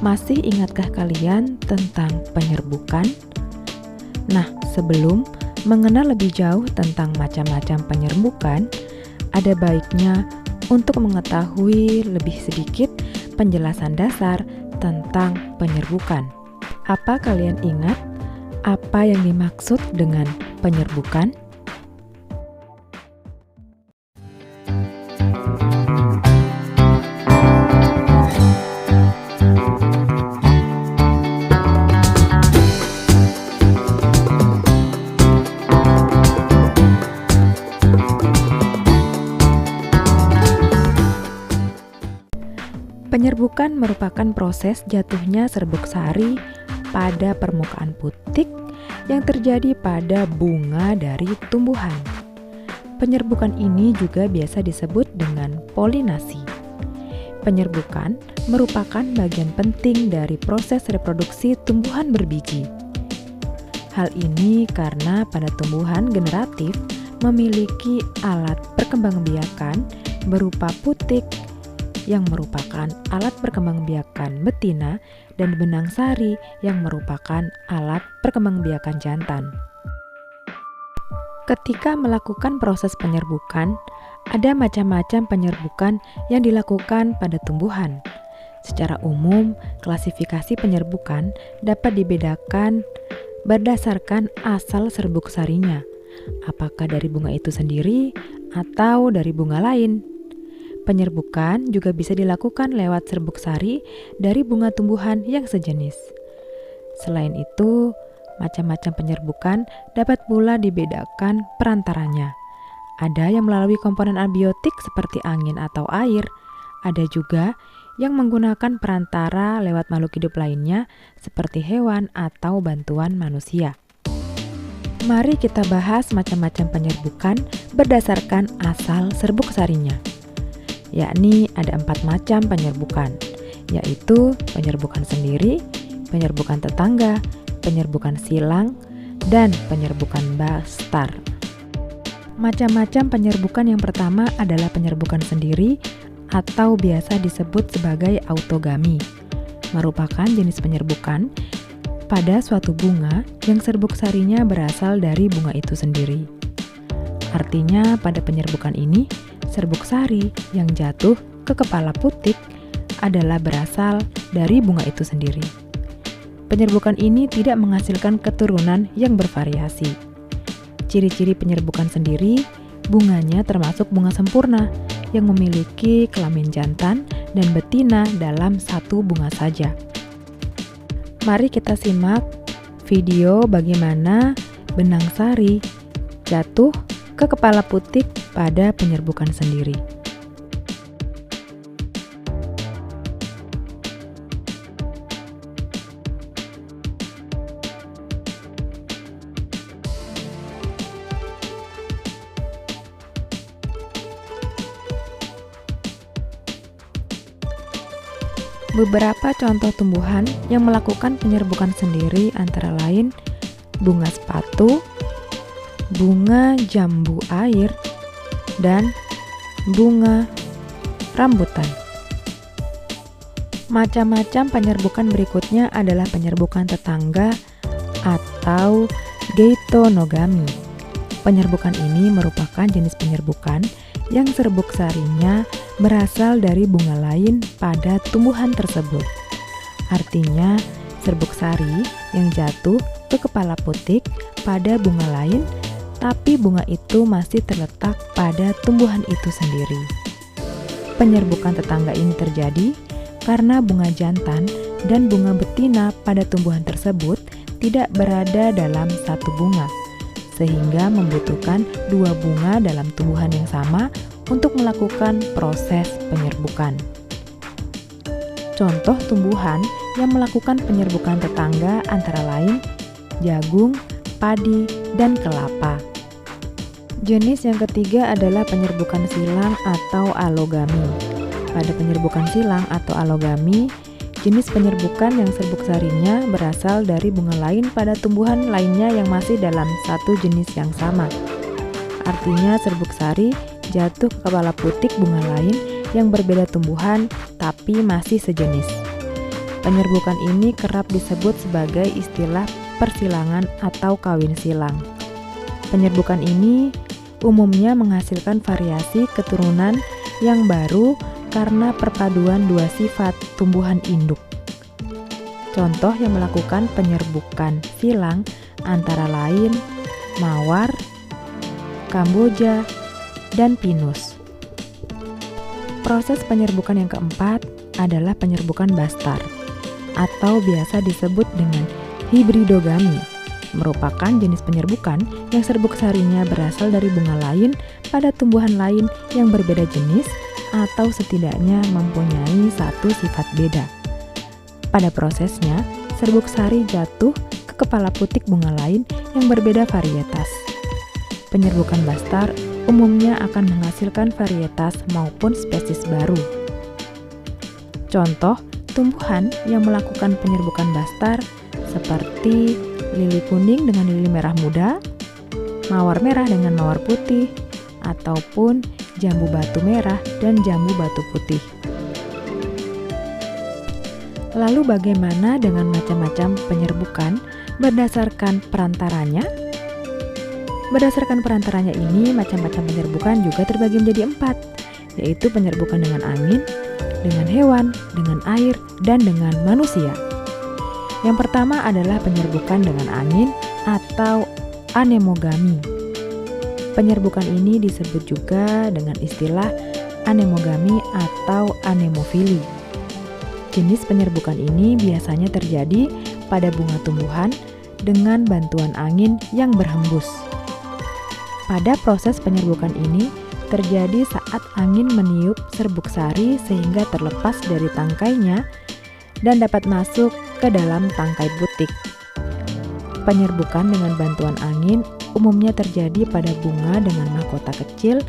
Masih ingatkah kalian tentang penyerbukan? Nah, sebelum mengenal lebih jauh tentang macam-macam penyerbukan, ada baiknya untuk mengetahui lebih sedikit penjelasan dasar tentang penyerbukan. Apa kalian ingat apa yang dimaksud dengan penyerbukan? Penyerbukan merupakan proses jatuhnya serbuk sari pada permukaan putik yang terjadi pada bunga dari tumbuhan. Penyerbukan ini juga biasa disebut dengan polinasi. Penyerbukan merupakan bagian penting dari proses reproduksi tumbuhan berbiji. Hal ini karena pada tumbuhan generatif memiliki alat perkembangbiakan berupa putik yang merupakan alat perkembangbiakan betina dan benang sari yang merupakan alat perkembangbiakan jantan. Ketika melakukan proses penyerbukan, ada macam-macam penyerbukan yang dilakukan pada tumbuhan. Secara umum, klasifikasi penyerbukan dapat dibedakan berdasarkan asal serbuk sarinya, apakah dari bunga itu sendiri atau dari bunga lain. Penyerbukan juga bisa dilakukan lewat serbuk sari dari bunga tumbuhan yang sejenis. Selain itu, macam-macam penyerbukan dapat pula dibedakan perantaranya. Ada yang melalui komponen abiotik seperti angin atau air, ada juga yang menggunakan perantara lewat makhluk hidup lainnya seperti hewan atau bantuan manusia. Mari kita bahas macam-macam penyerbukan berdasarkan asal serbuk sarinya. Yakni ada 4 macam penyerbukan, yaitu penyerbukan sendiri, penyerbukan tetangga, penyerbukan silang, dan penyerbukan bastar. Macam-macam penyerbukan yang pertama adalah penyerbukan sendiri atau biasa disebut sebagai autogami, merupakan jenis penyerbukan pada suatu bunga yang serbuk sarinya berasal dari bunga itu sendiri. Artinya pada penyerbukan ini, serbuk sari yang jatuh ke kepala putik adalah berasal dari bunga itu sendiri. Penyerbukan ini tidak menghasilkan keturunan yang bervariasi. Ciri-ciri penyerbukan sendiri, bunganya termasuk bunga sempurna yang memiliki kelamin jantan dan betina dalam satu bunga saja. Mari kita simak video bagaimana benang sari jatuh ke kepala putik pada penyerbukan sendiri. Beberapa contoh tumbuhan yang melakukan penyerbukan sendiri antara lain bunga sepatu, bunga jambu air, dan bunga rambutan. Macam-macam penyerbukan berikutnya adalah penyerbukan tetangga atau geitonogami. Penyerbukan ini merupakan jenis penyerbukan yang serbuk sarinya berasal dari bunga lain pada tumbuhan tersebut. Artinya, serbuk sari yang jatuh ke kepala putik pada bunga lain, tapi bunga itu masih terletak pada tumbuhan itu sendiri. Penyerbukan tetangga ini terjadi karena bunga jantan dan bunga betina pada tumbuhan tersebut tidak berada dalam satu bunga, sehingga membutuhkan 2 bunga dalam tumbuhan yang sama untuk melakukan proses penyerbukan. Contoh tumbuhan yang melakukan penyerbukan tetangga antara lain jagung, padi, dan kelapa. Jenis yang ketiga adalah penyerbukan silang atau alogami. Pada penyerbukan silang atau alogami, jenis penyerbukan yang serbuk sarinya berasal dari bunga lain pada tumbuhan lainnya yang masih dalam satu jenis yang sama. Artinya serbuk sari jatuh ke kepala putik bunga lain yang berbeda tumbuhan tapi masih sejenis. Penyerbukan ini kerap disebut sebagai istilah persilangan atau kawin silang. Penyerbukan ini umumnya menghasilkan variasi keturunan yang baru karena perpaduan dua sifat tumbuhan induk. Contoh yang melakukan penyerbukan silang antara lain mawar, kamboja, dan pinus. Proses penyerbukan yang keempat adalah penyerbukan bastar atau biasa disebut dengan hibridogami, merupakan jenis penyerbukan yang serbuk sarinya berasal dari bunga lain pada tumbuhan lain yang berbeda jenis atau setidaknya mempunyai satu sifat beda. Pada prosesnya, serbuk sari jatuh ke kepala putik bunga lain yang berbeda varietas. Penyerbukan bastar umumnya akan menghasilkan varietas maupun spesies baru. Contoh tumbuhan yang melakukan penyerbukan bastar seperti lili kuning dengan lili merah muda, mawar merah dengan mawar putih, ataupun jambu batu merah dan jambu batu putih. Lalu bagaimana dengan macam-macam penyerbukan berdasarkan perantaranya? Berdasarkan perantaranya ini, macam-macam penyerbukan juga terbagi menjadi 4, yaitu penyerbukan dengan angin, dengan hewan, dengan air, dan dengan manusia. Yang pertama adalah penyerbukan dengan angin atau anemogami. Penyerbukan ini disebut juga dengan istilah anemogami atau anemofili. Jenis penyerbukan ini biasanya terjadi pada bunga tumbuhan dengan bantuan angin yang berhembus. Pada proses penyerbukan ini terjadi saat angin meniup serbuk sari sehingga terlepas dari tangkainya dan dapat masuk ke dalam tangkai putik. Penyerbukan dengan bantuan angin umumnya terjadi pada bunga dengan mahkota kecil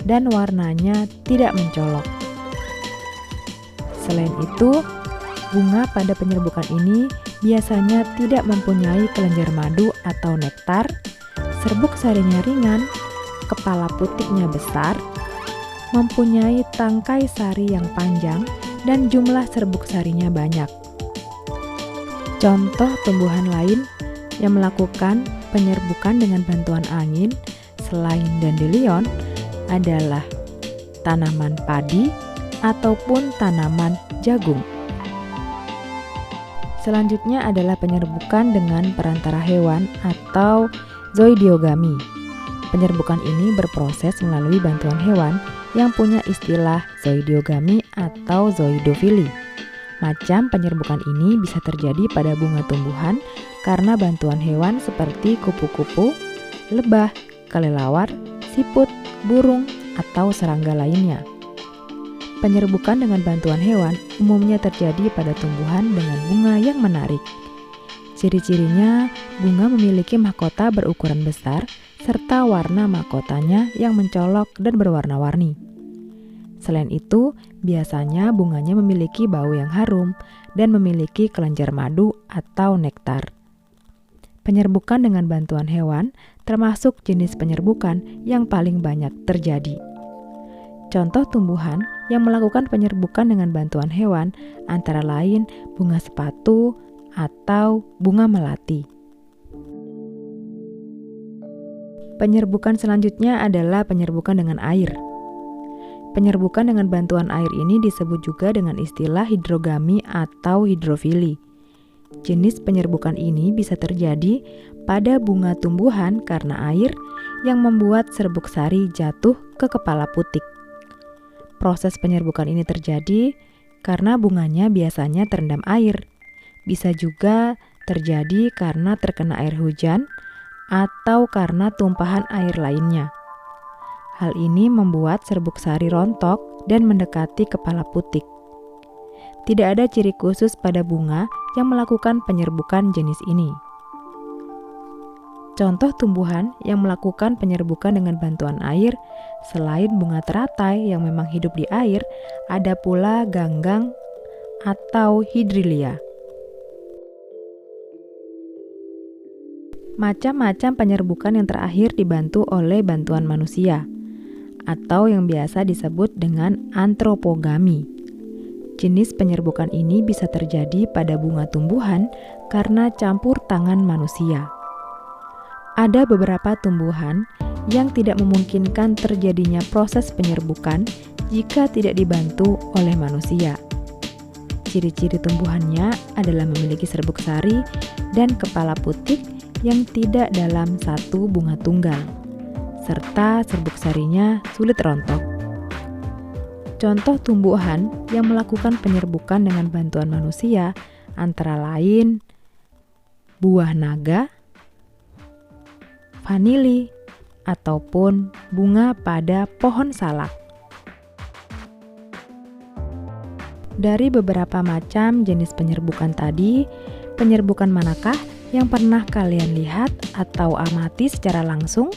dan warnanya tidak mencolok. Selain itu, bunga pada penyerbukan ini biasanya tidak mempunyai kelenjar madu atau nektar, serbuk sarinya ringan, kepala putiknya besar, mempunyai tangkai sari yang panjang, dan jumlah serbuk sarinya banyak. Contoh tumbuhan lain yang melakukan penyerbukan dengan bantuan angin selain dandelion adalah tanaman padi ataupun tanaman jagung. Selanjutnya adalah penyerbukan dengan perantara hewan atau zoidiogami. Penyerbukan ini berproses melalui bantuan hewan yang punya istilah zoidiogami atau zoidofili. Macam penyerbukan ini bisa terjadi pada bunga tumbuhan karena bantuan hewan seperti kupu-kupu, lebah, kelelawar, siput, burung, atau serangga lainnya. Penyerbukan dengan bantuan hewan umumnya terjadi pada tumbuhan dengan bunga yang menarik. Ciri-cirinya, bunga memiliki mahkota berukuran besar serta warna mahkotanya yang mencolok dan berwarna-warni. Selain itu, biasanya bunganya memiliki bau yang harum dan memiliki kelenjar madu atau nektar. Penyerbukan dengan bantuan hewan termasuk jenis penyerbukan yang paling banyak terjadi. Contoh tumbuhan yang melakukan penyerbukan dengan bantuan hewan antara lain bunga sepatu atau bunga melati. Penyerbukan selanjutnya adalah penyerbukan dengan air. Penyerbukan dengan bantuan air ini disebut juga dengan istilah hidrogami atau hidrofili. Jenis penyerbukan ini bisa terjadi pada bunga tumbuhan karena air yang membuat serbuk sari jatuh ke kepala putik. Proses penyerbukan ini terjadi karena bunganya biasanya terendam air. Bisa juga terjadi karena terkena air hujan atau karena tumpahan air lainnya. Hal ini membuat serbuk sari rontok dan mendekati kepala putik. Tidak ada ciri khusus pada bunga yang melakukan penyerbukan jenis ini. Contoh tumbuhan yang melakukan penyerbukan dengan bantuan air selain bunga teratai yang memang hidup di air, ada pula ganggang atau hidrilia. Macam-macam penyerbukan yang terakhir dibantu oleh bantuan manusia, atau yang biasa disebut dengan antropogami. Jenis penyerbukan ini bisa terjadi pada bunga tumbuhan karena campur tangan manusia. Ada beberapa tumbuhan yang tidak memungkinkan terjadinya proses penyerbukan jika tidak dibantu oleh manusia. Ciri-ciri tumbuhannya adalah memiliki serbuk sari dan kepala putik yang tidak dalam satu bunga tunggal, serta serbuk sarinya sulit rontok. Contoh tumbuhan yang melakukan penyerbukan dengan bantuan manusia antara lain buah naga, vanili, ataupun bunga pada pohon salak. Dari beberapa macam jenis penyerbukan tadi, penyerbukan manakah yang pernah kalian lihat atau amati secara langsung?